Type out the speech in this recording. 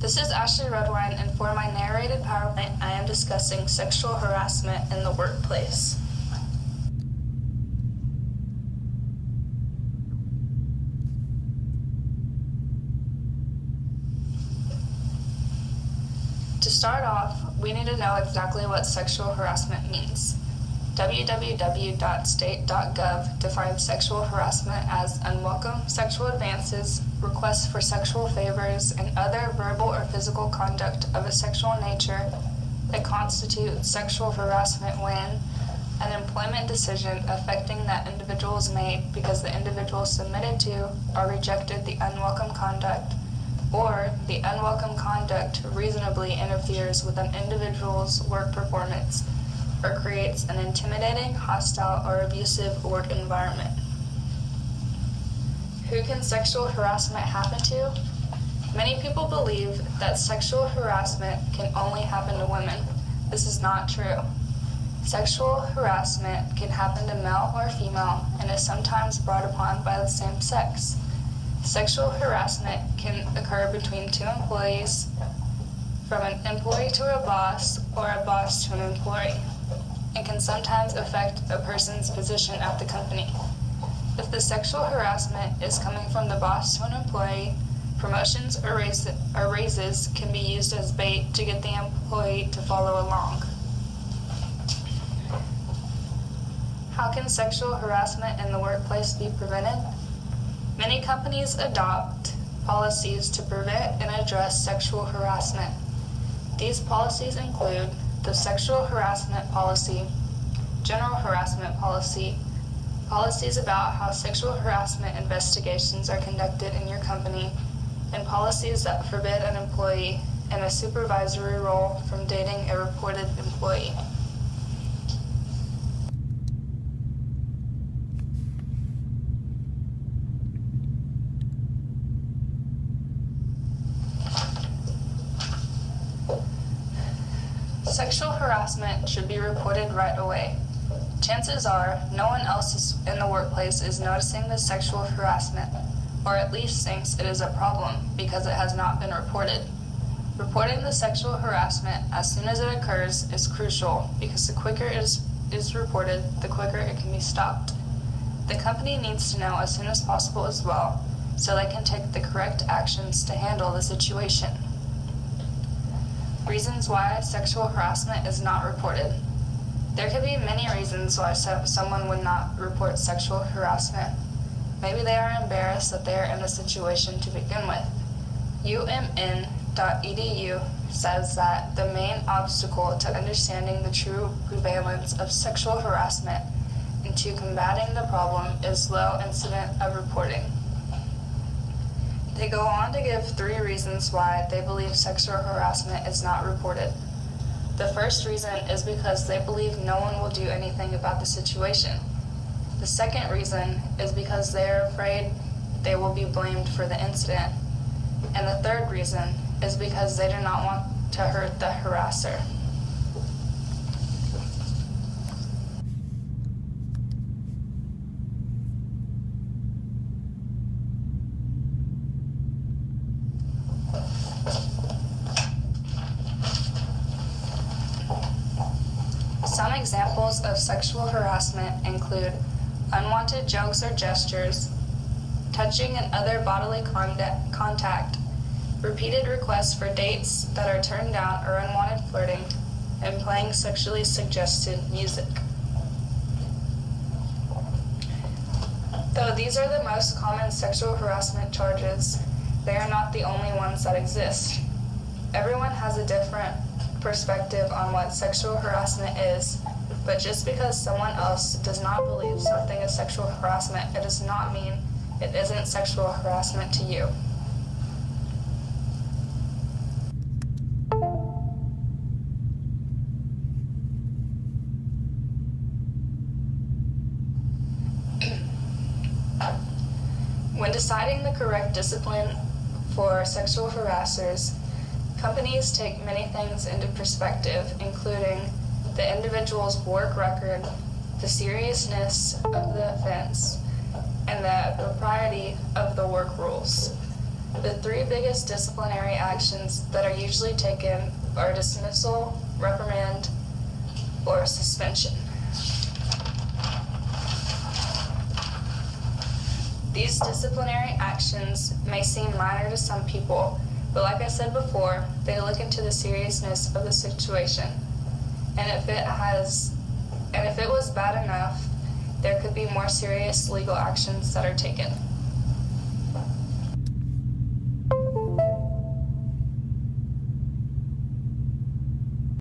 This is Ashley Redwine, and for my narrated PowerPoint, I am discussing sexual harassment in the workplace. To start off, we need to know exactly what sexual harassment means. www.state.gov defines sexual harassment as unwelcome sexual advances, requests for sexual favors, and other verbal or physical conduct of a sexual nature that constitutes sexual harassment when an employment decision affecting that individual is made because the individual submitted to or rejected the unwelcome conduct, or the unwelcome conduct reasonably interferes with an individual's work performance or creates an intimidating, hostile, or abusive work environment. Who can sexual harassment happen to? Many people believe that sexual harassment can only happen to women. This is not true. Sexual harassment can happen to male or female and is sometimes brought upon by the same sex. Sexual harassment can occur between two employees, from an employee to a boss, or a boss to an employee. It can sometimes affect a person's position at the company. If the sexual harassment is coming from the boss to an employee, promotions or raises can be used as bait to get the employee to follow along. How can sexual harassment in the workplace be prevented? Many companies adopt policies to prevent and address sexual harassment. These policies include the sexual harassment policy, general harassment policy, policies about how sexual harassment investigations are conducted in your company, and policies that forbid an employee in a supervisory role from dating a reported employee. Sexual harassment should be reported right away. Chances are no one else in the workplace is noticing the sexual harassment, or at least thinks it is a problem because it has not been reported. Reporting the sexual harassment as soon as it occurs is crucial because the quicker it is reported, the quicker it can be stopped. The company needs to know as soon as possible as well, so they can take the correct actions to handle the situation. Reasons why sexual harassment is not reported. There could be many reasons why someone would not report sexual harassment. Maybe they are embarrassed that they are in the situation to begin with. UMN.edu says that the main obstacle to understanding the true prevalence of sexual harassment and to combating the problem is low incident of reporting. They go on to give 3 reasons why they believe sexual harassment is not reported. The first reason is because they believe no one will do anything about the situation. The second reason is because they are afraid they will be blamed for the incident. And the third reason is because they do not want to hurt the harasser. Some examples of sexual harassment include unwanted jokes or gestures, touching and other bodily contact, repeated requests for dates that are turned down or unwanted flirting, and playing sexually suggested music. Though these are the most common sexual harassment charges, they are not the only ones that exist. Everyone has a different perspective on what sexual harassment is, but just because someone else does not believe something is sexual harassment, it does not mean it isn't sexual harassment to you. When deciding the correct discipline for sexual harassers, companies take many things into perspective, including the individual's work record, the seriousness of the offense, and the propriety of the work rules. The three biggest disciplinary actions that are usually taken are dismissal, reprimand, or suspension. These disciplinary actions may seem minor to some people, but like I said before, they look into the seriousness of the situation. And if it was bad enough, there could be more serious legal actions that are taken.